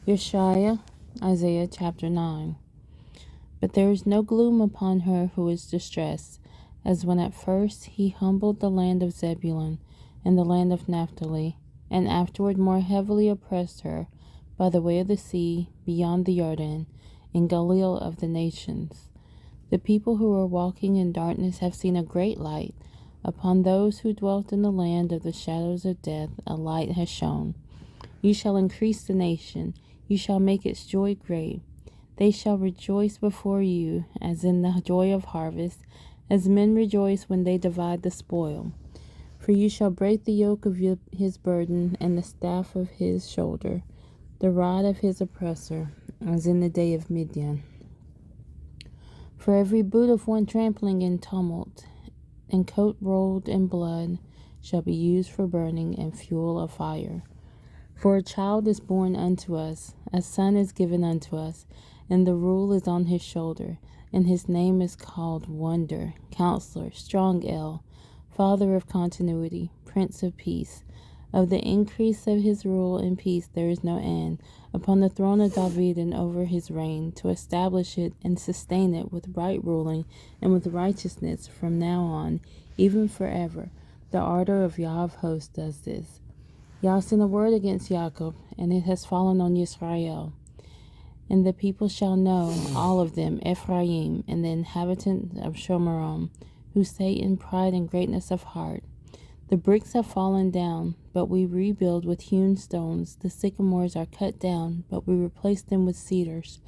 Yeshayah, Isaiah chapter 9. But there is no gloom upon her who is distressed, as when at first he humbled the land of Zebulun and the land of Naphtali, and afterward more heavily oppressed her by the way of the sea, beyond the Jordan, in Galil of the nations. The people who were walking in darkness have seen a great light. Upon those who dwelt in the land of the shadows of death, a light has shone. You shall increase the nation, you shall make its joy great. They shall rejoice before you, as in the joy of harvest, as men rejoice when they divide the spoil. For you shall break the yoke of his burden, and the staff of his shoulder, the rod of his oppressor, as in the day of Midian. For every boot of one trampling in tumult, and coat rolled in blood, shall be used for burning and fuel of fire. For a child is born unto us, a son is given unto us, and the rule is on his shoulder, and his name is called Wonder, Counselor, Strong El, Father of Continuity, Prince of Peace. Of the increase of his rule and peace there is no end, upon the throne of David and over his reign, to establish it and sustain it with right ruling and with righteousness from now on, even forever. The ardor of Yah of hosts does this. Yah sent a word against Jacob, and it has fallen on Israel. And the people shall know, all of them, Ephraim, and the inhabitants of Shomeron, who say in pride and greatness of heart, the bricks have fallen down, but we rebuild with hewn stones. The sycamores are cut down, but we replace them with cedars.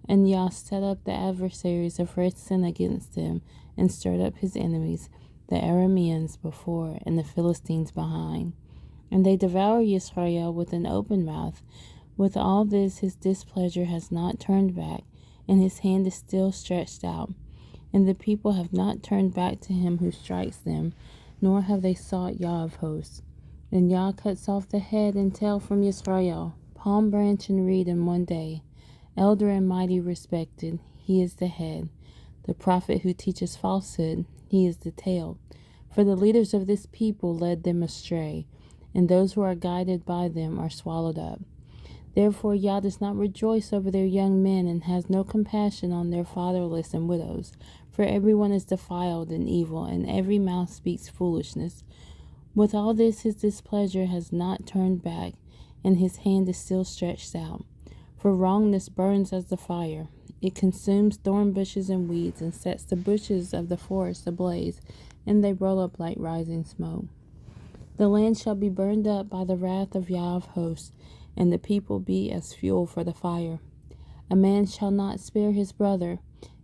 And Yah set up the adversaries of Rezin against them, and stirred up his enemies, the Arameans before, and the Philistines behind. And they devour Yisrael with an open mouth. With all this his displeasure has not turned back, and his hand is still stretched out. And the people have not turned back to him who strikes them, nor have they sought Yah of hosts. And Yah cuts off the head and tail from Yisrael, palm branch and reed in one day. Elder and mighty respected, he is the head. The prophet who teaches falsehood, he is the tail. For the leaders of this people led them astray, and those who are guided by them are swallowed up. Therefore Yah does not rejoice over their young men, and has no compassion on their fatherless and widows. For everyone is defiled and evil, and every mouth speaks foolishness. With all this his displeasure has not turned back, and his hand is still stretched out. For wrongness burns as the fire. It consumes thorn bushes and weeds, and sets the bushes of the forest ablaze, and they roll up like rising smoke. The land shall be burned up by the wrath of Yah of hosts, and the people be as fuel for the fire. A man shall not spare his brother,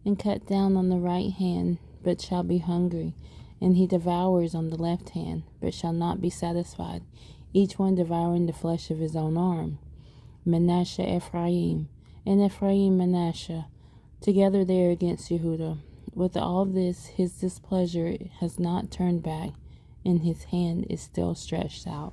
and cut down on the right hand, but shall be hungry, and he devours on the left hand, but shall not be satisfied, each one devouring the flesh of his own arm. Manasseh Ephraim, and Ephraim Manasseh, together they are against Yehudah. With all this his displeasure has not turned back, and his hand is still stretched out.